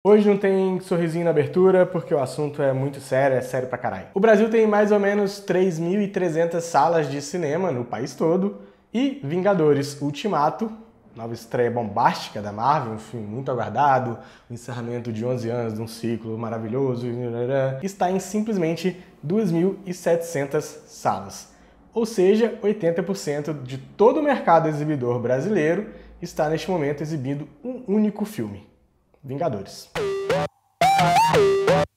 Hoje não tem sorrisinho na abertura porque o assunto é muito sério, é sério pra caralho. O Brasil tem mais ou menos 3.300 salas de cinema no país todo e Vingadores Ultimato, nova estreia bombástica da Marvel, um filme muito aguardado, o encerramento de 11 anos de um ciclo maravilhoso, está em simplesmente 2.700 salas. Ou seja, 80% de todo o mercado exibidor brasileiro está neste momento exibindo um único filme. Vingadores.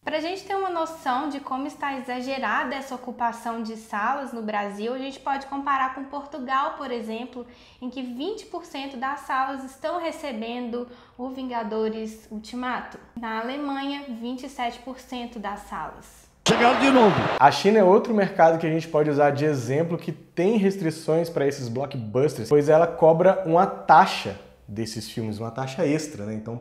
Para a gente ter uma noção de como está exagerada essa ocupação de salas no Brasil, a gente pode comparar com Portugal, por exemplo, em que 20% das salas estão recebendo o Vingadores Ultimato. Na Alemanha, 27% das salas. Chegando de novo. A China é outro mercado que a gente pode usar de exemplo que tem restrições para esses blockbusters, pois ela cobra uma taxa desses filmes, uma taxa extra, né? Então,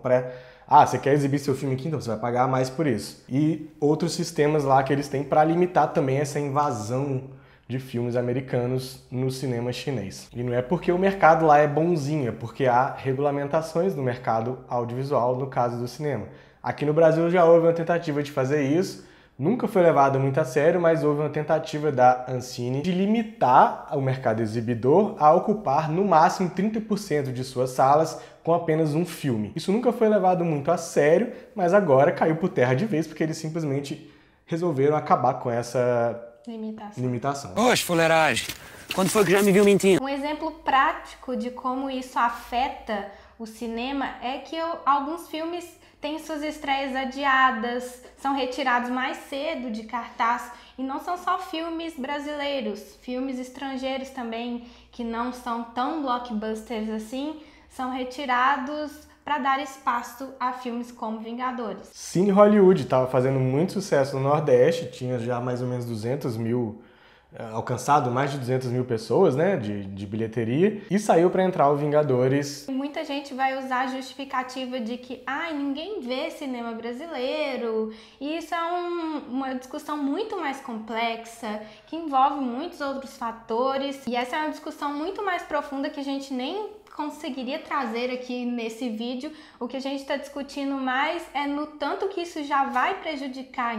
você quer exibir seu filme aqui, então você vai pagar mais por isso. E outros sistemas lá que eles têm para limitar também essa invasão de filmes americanos no cinema chinês. E não é porque o mercado lá é bonzinho, é porque há regulamentações no mercado audiovisual, no caso do cinema. Aqui no Brasil já houve uma tentativa de fazer isso, nunca foi levado muito a sério, mas houve uma tentativa da Ancine de limitar o mercado exibidor a ocupar no máximo 30% de suas salas com apenas um filme. Isso nunca foi levado muito a sério, mas agora caiu por terra de vez porque eles simplesmente resolveram acabar com essa limitação. Oxe, fuleiragem. Quando foi que já me viu mentindo? Um exemplo prático de como isso afeta o cinema é que alguns filmes têm suas estreias adiadas, são retirados mais cedo de cartaz, e não são só filmes brasileiros, filmes estrangeiros também, que não são tão blockbusters assim, são retirados para dar espaço a filmes como Vingadores. Cine Hollywood estava fazendo muito sucesso no Nordeste, tinha já mais ou menos 200 mil, alcançado mais de 200 mil pessoas, né, de bilheteria, e saiu para entrar o Vingadores. Muita gente vai usar a justificativa de que ninguém vê cinema brasileiro, e isso é uma discussão muito mais complexa, que envolve muitos outros fatores, e essa é uma discussão muito mais profunda que a gente nem conseguiria trazer aqui nesse vídeo. O que a gente está discutindo mais é no tanto que isso já vai prejudicar,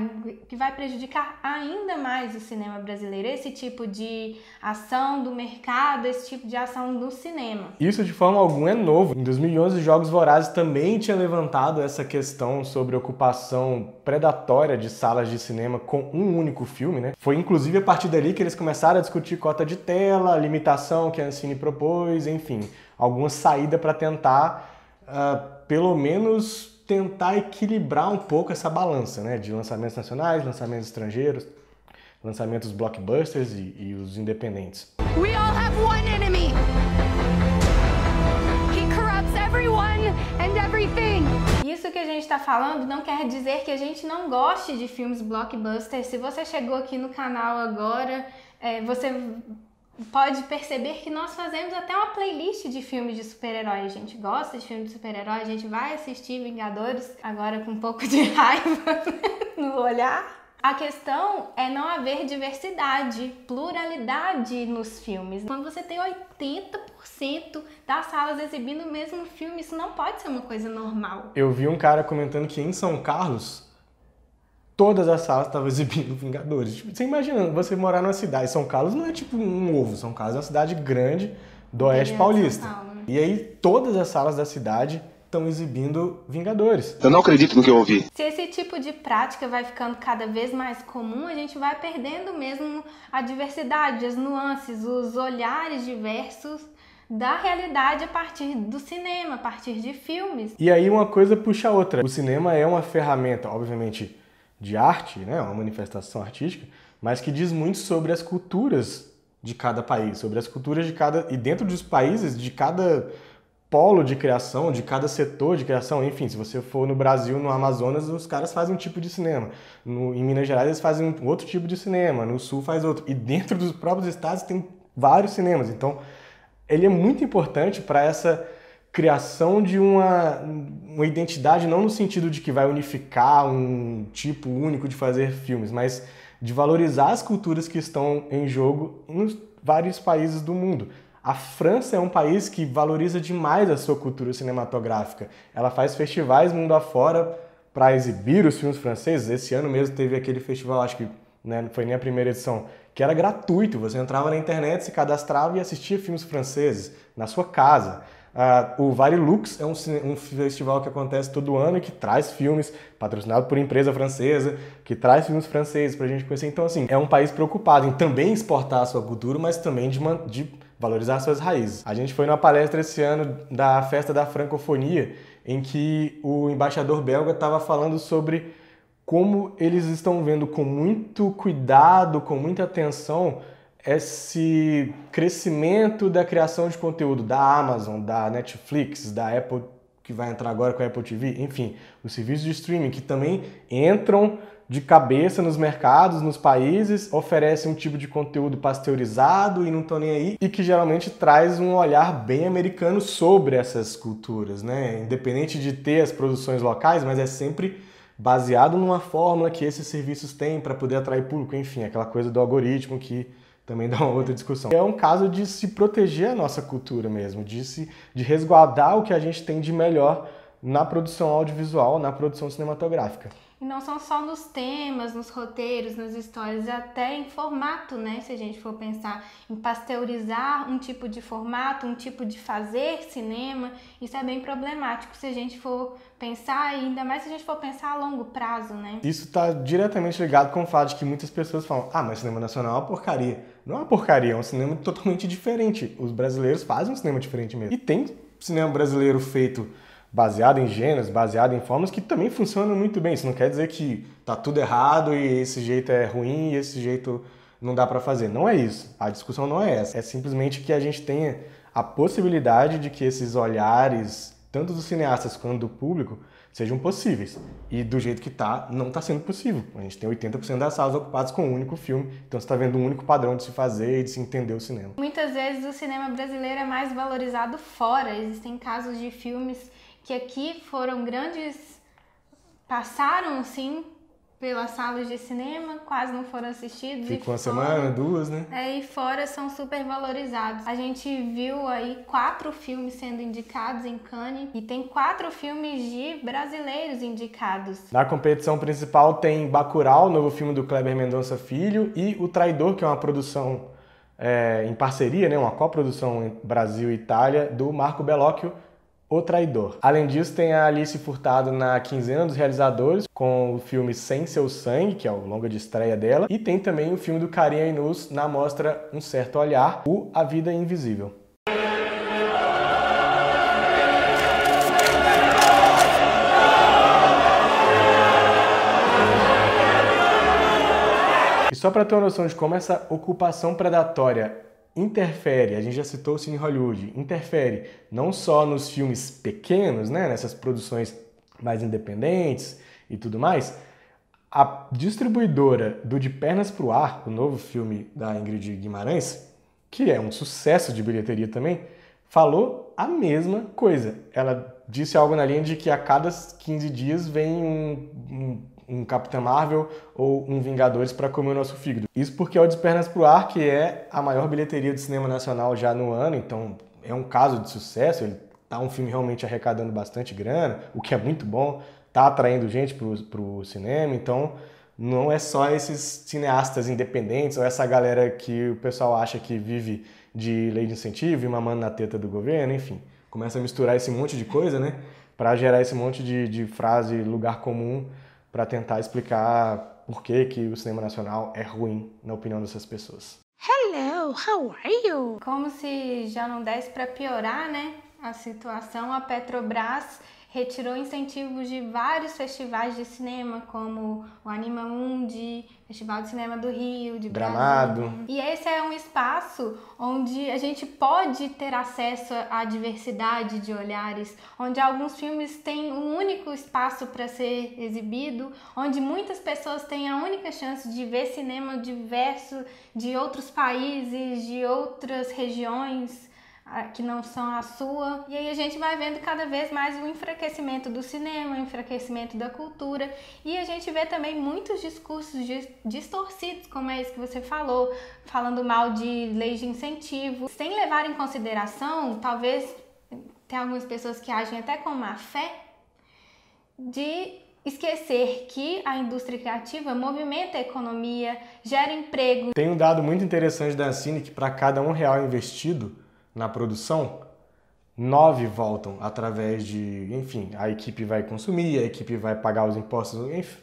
ainda mais o cinema brasileiro, esse tipo de ação do mercado, esse tipo de ação no cinema. Isso de forma alguma é novo. Em 2011, Jogos Vorazes também tinha levantado essa questão sobre ocupação predatória de salas de cinema com um único filme, né? Foi inclusive a partir dali que eles começaram a discutir cota de tela, a limitação que a Ancine propôs, enfim, alguma saída para tentar, pelo menos, tentar equilibrar um pouco essa balança, né? De lançamentos nacionais, lançamentos estrangeiros, lançamentos blockbusters e os independentes. We all have one enemy. He corrupts everyone and everything. Isso que a gente está falando não quer dizer que a gente não goste de filmes blockbusters. Se você chegou aqui no canal agora, você pode perceber que nós fazemos até uma playlist de filmes de super-herói. A gente gosta de filmes de super-herói, a gente vai assistir Vingadores agora com um pouco de raiva no olhar. A questão é não haver diversidade, pluralidade nos filmes. Quando você tem 80% das salas exibindo o mesmo filme, isso não pode ser uma coisa normal. Eu vi um cara comentando que em São Carlos, todas as salas estavam exibindo Vingadores. Tipo, você imagina, você morar numa cidade, São Carlos não é tipo um ovo, São Carlos é uma cidade grande do Oeste Paulista. Paulo, né? E aí todas as salas da cidade estão exibindo Vingadores. Eu não acredito no que eu ouvi. Se esse tipo de prática vai ficando cada vez mais comum, a gente vai perdendo mesmo a diversidade, as nuances, os olhares diversos da realidade a partir do cinema, a partir de filmes. E aí uma coisa puxa a outra. O cinema é uma ferramenta, obviamente, de arte, né, uma manifestação artística, mas que diz muito sobre as culturas de cada país, sobre as culturas de cada... e dentro dos países, de cada polo de criação, de cada setor de criação, enfim, se você for no Brasil, no Amazonas, os caras fazem um tipo de cinema. Em Minas Gerais eles fazem um outro tipo de cinema, no Sul faz outro. E dentro dos próprios estados tem vários cinemas. Então, ele é muito importante para essa criação de uma identidade, não no sentido de que vai unificar um tipo único de fazer filmes, mas de valorizar as culturas que estão em jogo nos vários países do mundo. A França é um país que valoriza demais a sua cultura cinematográfica. Ela faz festivais mundo afora para exibir os filmes franceses. Esse ano mesmo teve aquele festival, acho que, né, não foi nem a primeira edição, que era gratuito. Você entrava na internet, se cadastrava e assistia filmes franceses na sua casa. O Varilux é um festival que acontece todo ano e que traz filmes, patrocinado por empresa francesa, que traz filmes franceses pra gente conhecer. Então, assim, é um país preocupado em também exportar a sua cultura, mas também de valorizar suas raízes. A gente foi numa palestra esse ano da Festa da Francofonia, em que o embaixador belga estava falando sobre como eles estão vendo com muito cuidado, com muita atenção, esse crescimento da criação de conteúdo da Amazon, da Netflix, da Apple, que vai entrar agora com a Apple TV, enfim, os serviços de streaming que também entram de cabeça nos mercados, nos países, oferecem um tipo de conteúdo pasteurizado e não estão nem aí, e que geralmente traz um olhar bem americano sobre essas culturas, né? Independente de ter as produções locais, mas é sempre baseado numa fórmula que esses serviços têm para poder atrair público, enfim, aquela coisa do algoritmo que também dá uma outra discussão. É um caso de se proteger a nossa cultura mesmo, de resguardar o que a gente tem de melhor na produção audiovisual, na produção cinematográfica. E não são só nos temas, nos roteiros, nas histórias, até em formato, né? Se a gente for pensar em pasteurizar um tipo de formato, um tipo de fazer cinema, isso é bem problemático se a gente for pensar, ainda mais se a gente for pensar a longo prazo, né? Isso está diretamente ligado com o fato de que muitas pessoas falam: ah, mas cinema nacional é uma porcaria. Não é uma porcaria, é um cinema totalmente diferente. Os brasileiros fazem um cinema diferente mesmo. E tem cinema brasileiro feito baseado em gêneros, baseado em formas que também funcionam muito bem. Isso não quer dizer que tá tudo errado e esse jeito é ruim e esse jeito não dá para fazer. Não é isso. A discussão não é essa. É simplesmente que a gente tenha a possibilidade de que esses olhares, tanto dos cineastas quanto do público, sejam possíveis. E do jeito que tá, não tá sendo possível. A gente tem 80% das salas ocupadas com um único filme, então você tá vendo um único padrão de se fazer e de se entender o cinema. Muitas vezes o cinema brasileiro é mais valorizado fora. Existem casos de filmes que aqui foram grandes, passaram assim pelas salas de cinema, quase não foram assistidos. Ficou uma semana, duas, né? E fora são super valorizados. A gente viu aí 4 filmes sendo indicados em Cannes e tem 4 filmes de brasileiros indicados. Na competição principal tem Bacurau, novo filme do Kleber Mendonça Filho, e O Traidor, que é uma produção em parceria, né? Uma coprodução em Brasil e Itália, do Marco Bellocchio, O Traidor. Além disso, tem a Alice Furtado na quinzena dos realizadores, com o filme Sem Seu Sangue, que é o longa de estreia dela, e tem também o filme do Karim Ainuz na mostra Um Certo Olhar, o A Vida Invisível. E só para ter uma noção de como essa ocupação predatória interfere, a gente já citou o Cine Hollywood, interfere não só nos filmes pequenos, né, nessas produções mais independentes e tudo mais. A distribuidora do De Pernas pro Ar, o novo filme da Ingrid Guimarães, que é um sucesso de bilheteria também, falou a mesma coisa. Ela disse algo na linha de que a cada 15 dias vem um Capitã Marvel ou um Vingadores para comer o nosso fígado. Isso porque é o De Pernas pro Ar, que é a maior bilheteria do cinema nacional já no ano, então é um caso de sucesso, ele tá um filme realmente arrecadando bastante grana, o que é muito bom, tá atraindo gente pro cinema, então não é só esses cineastas independentes ou essa galera que o pessoal acha que vive de lei de incentivo e mamando na teta do governo, enfim, começa a misturar esse monte de coisa, né, para gerar esse monte de frase lugar comum para tentar explicar por que o cinema nacional é ruim, na opinião dessas pessoas. Hello, how are you? Como se já não desse para piorar, né, a situação, a Petrobras retirou incentivos de vários festivais de cinema, como o Anima Mundi, Festival de Cinema do Rio, de Gramado. Brasília. E esse é um espaço onde a gente pode ter acesso à diversidade de olhares, onde alguns filmes têm um único espaço para ser exibido, onde muitas pessoas têm a única chance de ver cinema diverso de outros países, de outras regiões que não são a sua. E aí a gente vai vendo cada vez mais o enfraquecimento do cinema, o enfraquecimento da cultura, e a gente vê também muitos discursos distorcidos, como é isso que você falou, falando mal de leis de incentivo, sem levar em consideração, talvez tem algumas pessoas que agem até com má fé, de esquecer que a indústria criativa movimenta a economia, gera emprego. Tem um dado muito interessante da Ancine que para cada R$1 investido na produção, 9 voltam através de, enfim, a equipe vai consumir, a equipe vai pagar os impostos, enfim,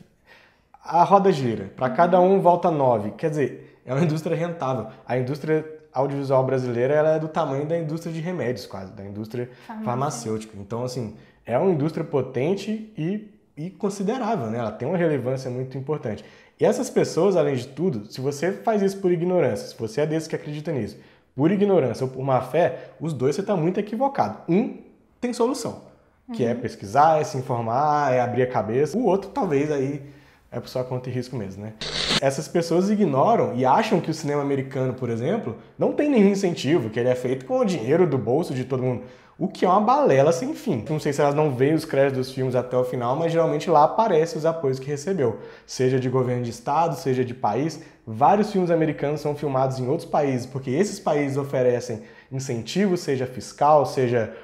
a roda gira. Para cada um volta 9. Quer dizer, é uma indústria rentável. A indústria audiovisual brasileira ela é do tamanho da indústria de remédios, quase, da indústria farmacêutica. Então, assim, é uma indústria potente e considerável, né? Ela tem uma relevância muito importante. E essas pessoas, além de tudo, se você faz isso por ignorância, se você é desse que acredita nisso, por ignorância ou por má fé, os dois você está muito equivocado. Um tem solução, que é pesquisar, é se informar, é abrir a cabeça. O outro, talvez, aí é por sua conta e risco mesmo, né? Essas pessoas ignoram e acham que o cinema americano, por exemplo, não tem nenhum incentivo, que ele é feito com o dinheiro do bolso de todo mundo. O que é uma balela sem fim. Não sei se elas não veem os créditos dos filmes até o final, mas geralmente lá aparecem os apoios que recebeu. Seja de governo de estado, seja de país. Vários filmes americanos são filmados em outros países, porque esses países oferecem incentivos, seja fiscal, seja,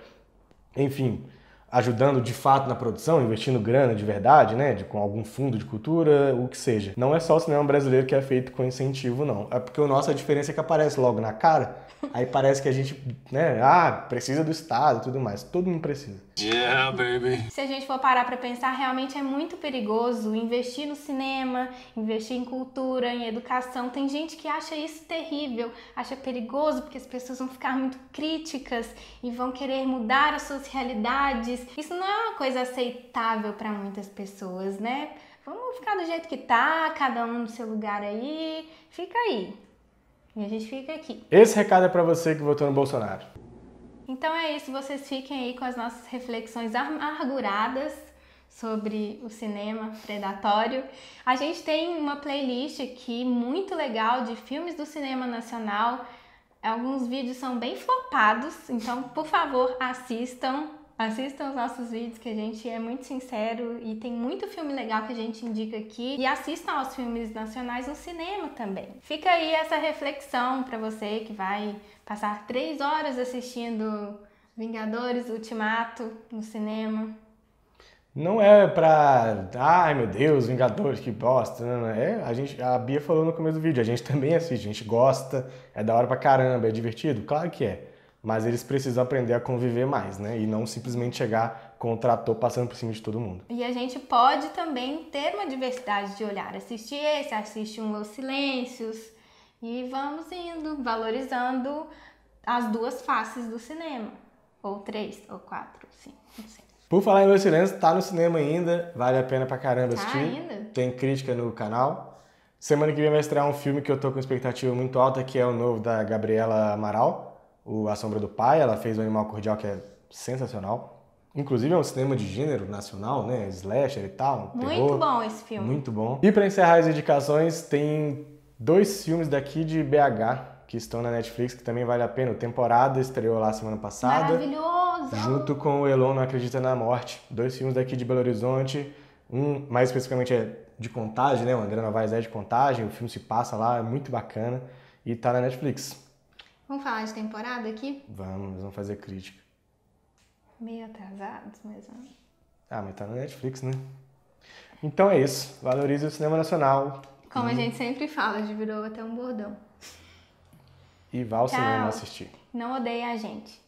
enfim, ajudando de fato na produção, investindo grana de verdade, né, com algum fundo de cultura, o que seja. Não é só o cinema brasileiro que é feito com incentivo, não. É porque a diferença é que aparece logo na cara, aí parece que a gente, né, precisa do Estado e tudo mais. Todo mundo precisa. Yeah, baby. Se a gente for parar para pensar, realmente é muito perigoso investir no cinema, investir em cultura, em educação. Tem gente que acha isso terrível, acha perigoso porque as pessoas vão ficar muito críticas e vão querer mudar as suas realidades. Isso não é uma coisa aceitável para muitas pessoas, né? Vamos ficar do jeito que tá, cada um no seu lugar aí, fica aí. E a gente fica aqui. Esse recado é para você que votou no Bolsonaro. Então é isso, vocês fiquem aí com as nossas reflexões amarguradas sobre o cinema predatório. A gente tem uma playlist aqui muito legal de filmes do cinema nacional. Alguns vídeos são bem flopados, então por favor assistam os nossos vídeos, que a gente é muito sincero e tem muito filme legal que a gente indica aqui. E assistam aos filmes nacionais no cinema também. Fica aí essa reflexão para você que vai passar 3 horas assistindo Vingadores Ultimato no cinema. Não é pra, ai meu Deus, Vingadores, que bosta. Não, a Bia falou no começo do vídeo, a gente também assiste, a gente gosta, é da hora pra caramba, é divertido? Claro que é. Mas eles precisam aprender a conviver mais, né? E não simplesmente chegar com o trator passando por cima de todo mundo. E a gente pode também ter uma diversidade de olhar. Assiste um Los Silêncios. E vamos indo, valorizando as duas faces do cinema. Ou 3, ou 4, 5, não sei. Por falar em Los Silêncios, tá no cinema ainda, vale a pena pra caramba assistir. Ainda? Tem crítica no canal. Semana que vem vai estrear um filme que eu tô com expectativa muito alta, que é o novo da Gabriela Amaral. A Sombra do Pai, ela fez o Animal Cordial, que é sensacional. Inclusive é um cinema de gênero nacional, né? Slasher e tal. Muito terror. bom esse filme. Muito bom. E para encerrar as indicações, tem 2 filmes daqui de BH que estão na Netflix, que também vale a pena. O Temporada estreou lá semana passada. Maravilhoso! Junto com o Elon Não Acredita na Morte. 2 filmes daqui de Belo Horizonte. Um, mais especificamente, é de Contagem, né? O André Novaes é de Contagem. O filme se passa lá, é muito bacana. E tá na Netflix. Vamos falar de temporada aqui? Vamos fazer crítica. Meio atrasados, mas... Mas tá na Netflix, né? Então é isso. Valorize o cinema nacional. Como a gente sempre fala, já virou até um bordão. E vá ao Tchau. cinema assistir. Não odeie a gente.